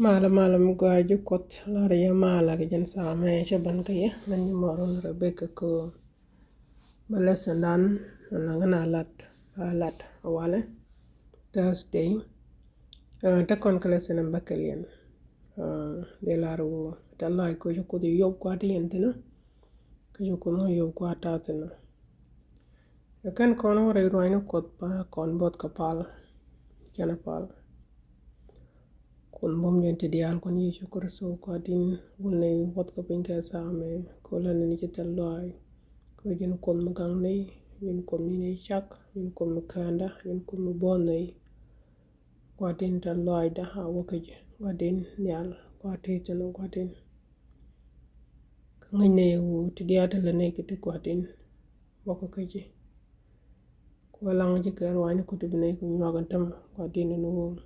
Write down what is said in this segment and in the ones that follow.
Malam gwaji kot lar ya mala ga jan sa me shaban ka ya man ni moron Rebecca ko balesandan na ngana lat wale Thursday ta kon kala senam bakalian de laro ta lai ko di yob kwa di yentina ko no yob kwa ta tina kan kono re roino kot pa kon bot kapal jana pal kun bom yente dial kon yesu kurso ko din wulne wat ko pinka same ko la ni jital loy ko jin kon magang ne yin kon ni chak yin kon kanda yin kon bonne wadin tal loy da ha wakaje wadin nyal wate tano wadin ngine wu ti diata la ne kiti wadin wakaje ko lang ji kar wani ko tibne ko nyagan tam wadin no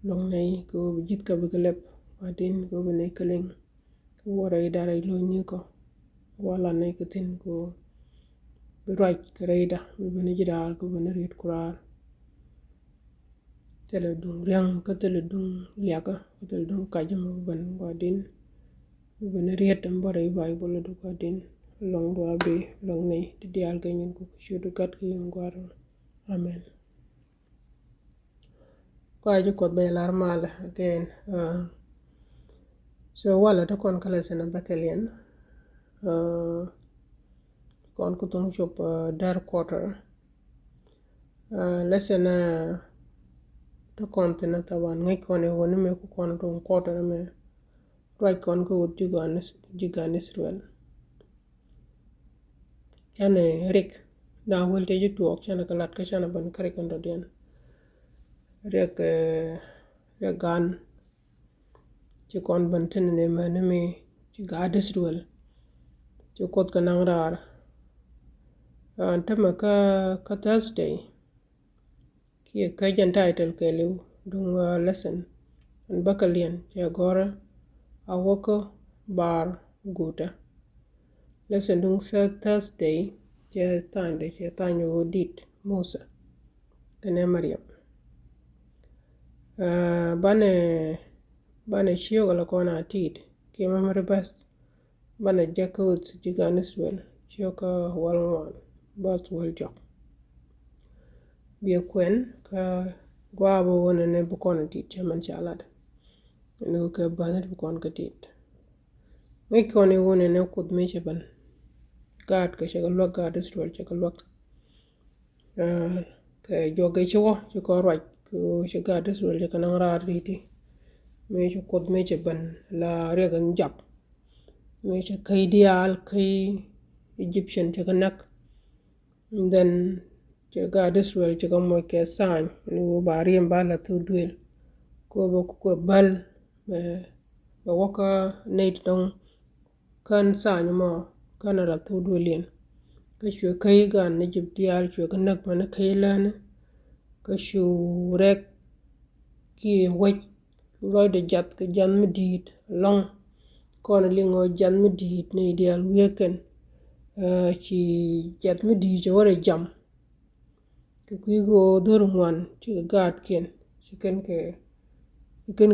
long nay ko jit ka bi lep wadin ko bene keleng ko wara idara lo ni ko wala nay ko tin ko bi raj kreida bi bene jidar ko bene rit kurar tele dung riang ko tele dung liaka ko tele dung kajam ban wadin bi bene riet am bara ibay bolo do wadin long do abe long nay ti dial ga nyin ko shudu kat ki ngwar amen kwa ju kot be lar mala again so wala ta kon kala sena bakalian kon ko tung chop dar quarter lesson ta kon tena tawan ngai kon e woni me ko kon tung quarter me right kon ko wut juganis ruel chane rik na wolte ju tuok chane kalat ka chane ban kare kan rodian rek gan ci kon ban tin ne man me ci gadis ruel ci kot ka nang rar tama ka Thursday ki ka jan title ke lew dung lesson an bakalian ya gora awoko bar guta lesson dung Thursday je tande dit Musa kene Maryam bane shiyo gala kona tit ki mamare bas bane jakut jiganiswel shiyo ka walngwan bas wal jok biya kwen ka gwabo wana ne bukona tit chaman chalad ino ka banet bukon ka tit ngai kone wana ne kud meche ban gad ka shaga lwak gad iswel shaga lwak ka joge chwo chiko rwaj ko shaga gad iswel shaka nang rar riti meche kud meche ban la regan jak meche kai dial kai Egyptian chaka nak and then shaga gad iswel chaka moy ke sany ni bari mbala tu duel ko bal ba waka nate dong kan sany mo kan ra tu duelien ka shwe kai gan Egyptial shwe ka nak mana kai lana ka shu rek ki waj roy de jat ka jan medit long kona lingo jan medit ne ideal weekend ci jat medit je wara jam ka kui go dur ngwan ci gad ken ci ken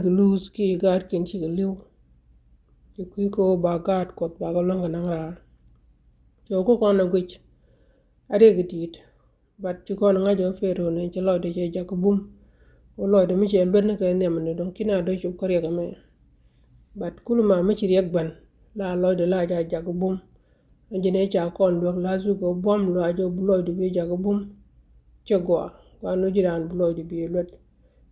ke lose ki gad ken ci liu ci kui ko ba gad kot ba ga longa nang ra so ko kona gwich are gidit but ci kona ngajo fero ne ci lo de je jakubum o lo de mi ci ben ka nemne don kina do ci ko rega me but kuluma mi ci reg ban la lo de la ja jakubum jine cha kon do la zu go bom lo ajo lo de bi jakubum ci go kwano jiran lo de bi lot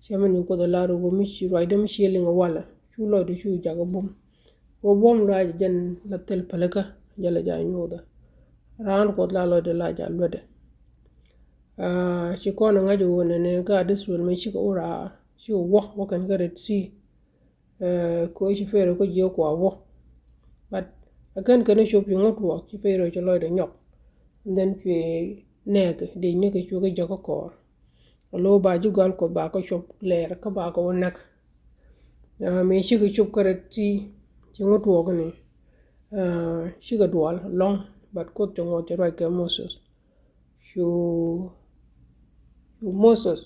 chamani ko da la ro mi ci ro de mi ci linga wala ci lo de ci jakubum ko bom lo ajo jan la tel palaka jala ja nyoda ran ko la lo de la ja lode ci kono ngajo wona ne ga diswel me ci ko ora ci wo kan ga ret si ko ci fere ko je ko wo but akan kan shop yu ngot wo ci fere ci lo de nyok then ci nek de ne ke ci ko joko ko lo ba ju gal ko ba ko shop leer ka ba ko nak me ci ko shop ko ret si ci ngot wo ko ne ci ga dual long but ko to ngot right ke Moses shu Moses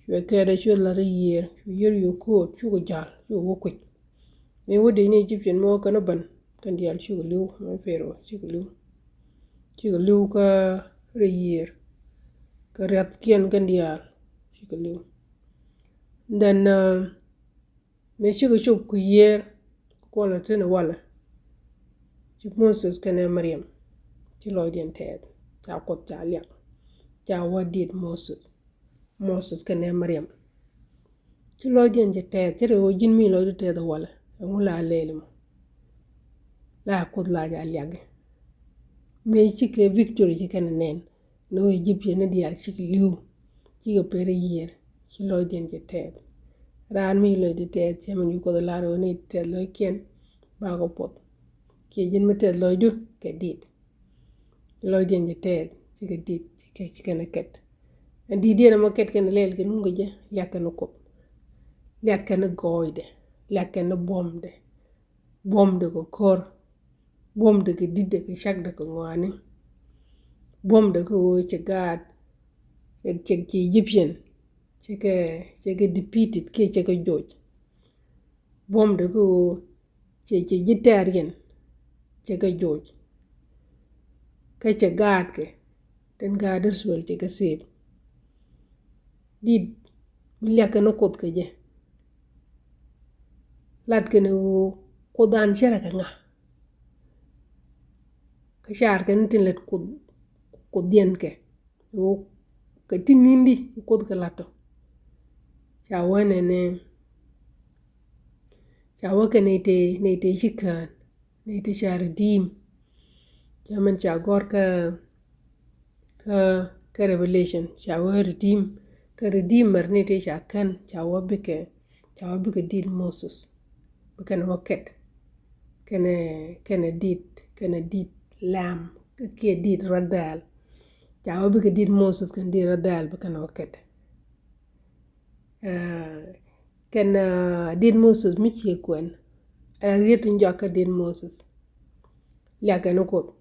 shwe kede shwe la year shwe yer yu ko chu go jal chu go kwit me wodi ni Egyptian mo kana ban kan dial chu liu me fero chu liu ka year ka rat kien kan dial chu liu then me chu ku year ko la tena wala chu Moses kana Maryam chu lo dien ted ta ko ta liak ta wadit Moses kana Maryam chu lo dien je ted tere o jin mi lo ted wala ngula lelmo la ko la ja liak me chi ke victory chi kana nen no Egyptian dial chi liu chi ko pere year chi lo dien je ted ran mi lo de ted che man yu ko la ro ni ted lo kien ba ko pot ke jin me ted lo du ke dit lo dien je ted chi ke dit chi kana ket di dia na maket kana lel ke nunga je liak no ko liak kana goide liak kana bomde ko kor bomde ke didde ke shakde ko ngani bomde ko che gad che Egyptian che ke defeated che ke George bomde ko che Gitarian che ke George che gad ke ten gaders wel che ke save dit liak no ko ke je lat ke no ko dan shara ka nga ka shar ke tin let ko dien ke o ke tin nindi ko ke lato chawa ke ne te shikan ne te shar dim jaman cha gor ka revelation chawa redeem ka redeemer ne te shakan chawa bike did Moses bukan waket kene dit lam ke dit radal chawa bike did Moses kan dit radal bukan waket ken did Moses mi chi kwen riet njaka did Moses liaka no ko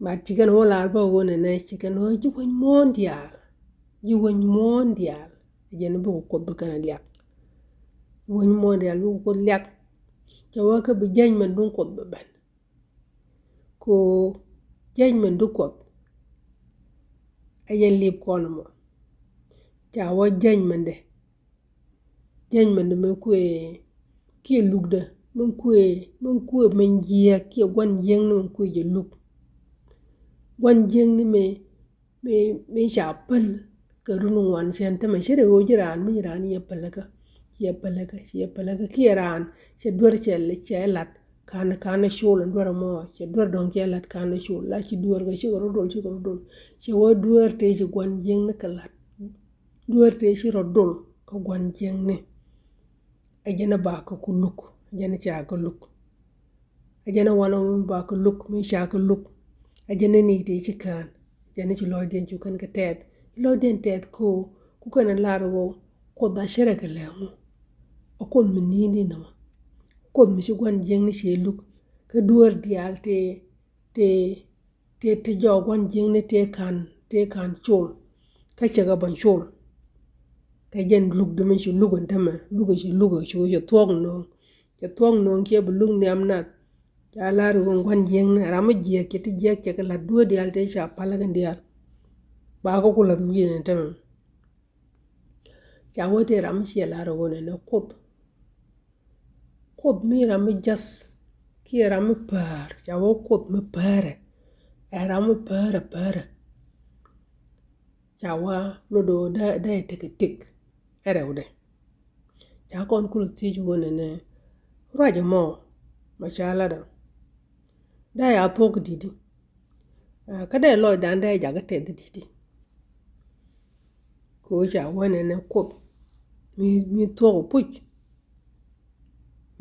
ma chicken wala ba wona na chicken ho juwan mondial jen bu ko bukan liak won mondial bu ko liak chawa ka bi jañ man dun ko ban ko jañ man du ko ayen lip kono mo chawa jañ man de me ko ki lugda mun ko men jia ki gwan jeng no ko je lug gwan jeng ni me chapel ka runu wan sen ta me shere o jiran mi ran ye palaka ki ran che dwar che lat kana shul dwar mo che dwar don che lat kana shul la chi dwar ga chi rodol che wo dwar te chi gwan jeng ne kalat dwar te chi rodol ka gwan jeng ne ajena ba ka kuluk ajena cha ka luk ajena wana ba ka luk mi cha ka luk ajena ni te chi kan ajena chi lo den chu kan ka ted lo den ted ko ku kana laro ko da shere ka lemu o ko minini na ko mi chi gwan jeng ni che luk ka duwar dial te jo gwan jeng ni te kan chul ka chaga ban chul ka jen luk de mi chi lugun tama lugu chu yo twong no ke bu lug ni amnat ya laro gwan jeng na ramu je ke ti je ke la duwar dial te cha palagan dial ba ko kula du yin tama cha wote ramu chi laro wona na kod mi ramu jas ki ramu par cha wo kod mi pare ramu pare cha wa lodo da tik erewde cha kon kul ti wona ne raja mo mashala da ya tok didi kada lo dan da ja ga te didi ko cha wona ne kod mi to puch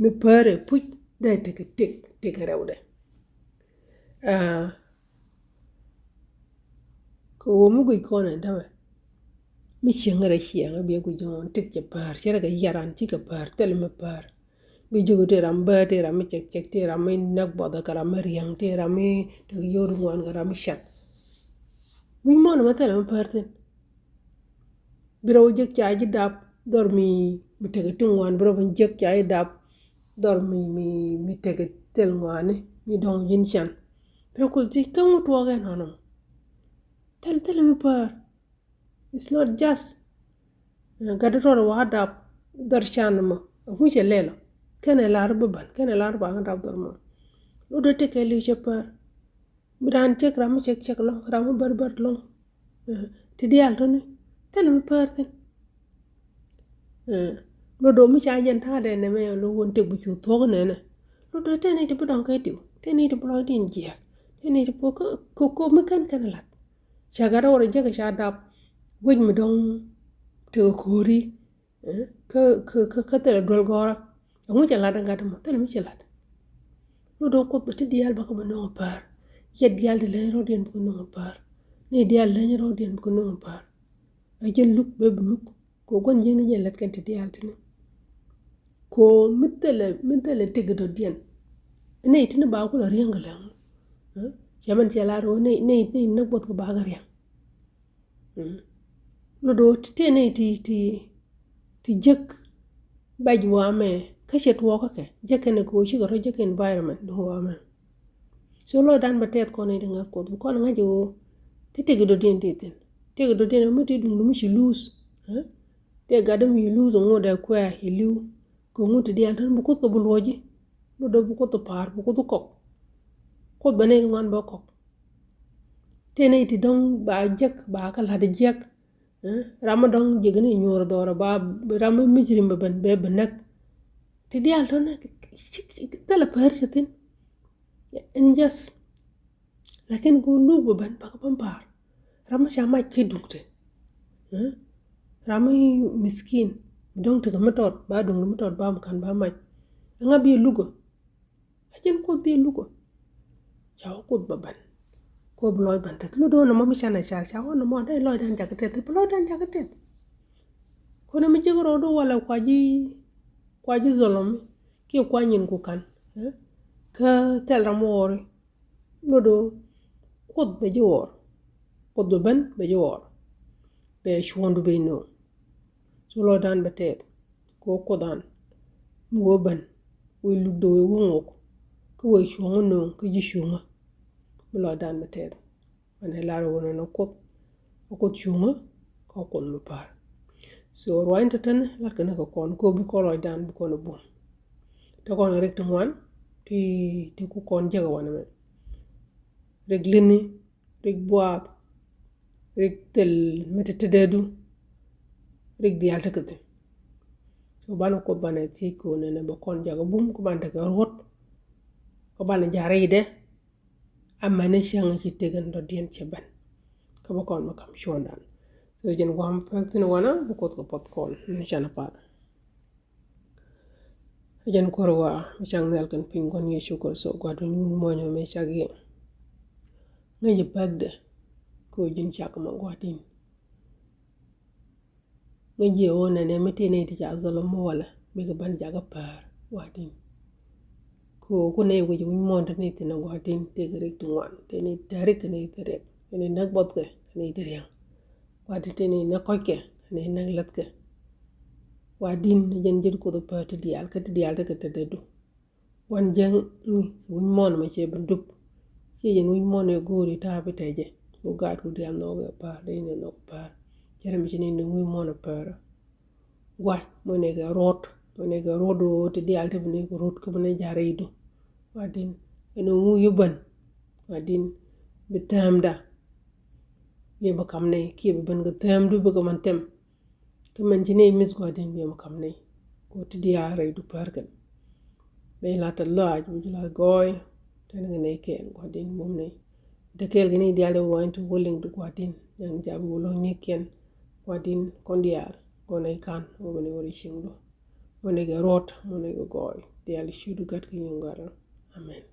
mi pare puch da tik erewde ko mu gi kona dama mi shengara shianga bi ko jon tik che par chere ga yaran ti ka par tel me par bi jogo te ram ba te ram chek te ram nak boda kara mariang te ram te yoru ngwan kara mi shat wi mo na tel me par ten biro jek cha ji dap dor mi tege tingwan biro ban jek cha ji dap dor mi tege tel ngwane mi dong yin chan biro kul ti kan to gen hono tel mi par it's not just gadoro wa dap dor chan ma hu che lelo kene lar ban kene lar ba dap dor mo lo do te ke li che par biran che kram chek lo kram bar lo ti dial to ni tel mi par tin lo do mi cha yen ta de ne me lo won te bu chu to ne ne lo do te ne te bu dong ke tiu te ne te bu lo din je te ne te bu ko mi kan lat cha ga ro je ga cha dap win mi dong te ko ri ka te dol gora ngu cha la da mo te mi cha lat lo do ko ti dial ba ko no par ye dial de le ro din bu no par ne dial le ro din bu no par a jël luk be luk ko gon jeng ne lat kan ti dial tin ko mitele tigdo dien ne itin ba ko la riengala chaman chala ro ne na bot ko ba ga riang lo do te ne ti jek baj wa me ka chet wo ka ke jek ne ko chi ro jek environment do wa me so lo dan batet ko ne nga ko nga jo ti tigdo dien tin tigdo dien mo ti dum mu chi lose te gadam yi lose ngo da kwa yi liu ko nguti dial tan bu ko bu loji lo do bu ko to par bu ko to ko bane ngan ba ko tene ti dong ba jek ba ka la de jek rama dong jegene nyor dora ba rama mijrim ban be banak ti dial tan tala par tin en just lakin go lu ban ba ka par rama chama ki dukte rama miskin dong te matot ba dong matot ba kan ba mai nga bi lugo ajen ko bi lugo chaw ko baban ko bloy ban tet lu do no mami chana char chaw no mo dai loy dan jagatet bloy dan jagatet ko na mi jigoro do wala kwaji zolom ki kwa nyin ku kan ka tel ramor lu do ko be jor ko do ban be jor be chwondu be no so lo dan batet ko dan mo ban we lu do we ngok ko we chwongu no ko ji chwonga lo dan batet ane laro wono no ko chwonga ko kon mu par so roin tatan lar kana ko kon ko bi ko lo dan bu ko no bom to kon rek to wan ti ku kon jaga wana me rek lini rek boak rek tel metetededu rek di alta kete so bana ko bana ti ko ne ba kon jaga bum ko banta ga rot ko bana jare ide amma ne shanga ci tegan do dien ci ban ko ba kon makam shondan so jen wam faktin wana bu ko pot kon ni chana pa jen ko wa chang nel kan pingon ye shukor so gwado nyun mo nyo me chagi ngi bagde ko jin chakma gwadin ngi wona ne metene ti ja zolo mo wala be ga ban jaga par wadin ko ne wo jum mo ndane ti na wadin te gere tu wan te ni direct ne tere ne nak bot ke ne tere wadin te ni na ko ke ne nak lat ke wadin jen jir ko do pat dial ka dial ka te do wan jeng ni won mo ma che bandup che jen won mo ne gori ta bi teje ko ga ko dial no ga pa de ne no pa jere mi ni no mo no par wa mo ne ga rodo te dial te ne ko rot ko ne jare ido wadin eno mu yuban wadin bitamda ye ba kam ne ki ba ban ga tam du ba man tem ko man jine mis wadin ye ma kam ne ko te diare du par kan be la ta laaj bu la goy tan nga ne ken wadin mom ne de kel gini diale want to willing to wadin yang jabu lo ni ken wadin kon dial ko ne kan o ne wori shingo mo ne ga rot mo ne ga goy dial shudu gat ki ngara amen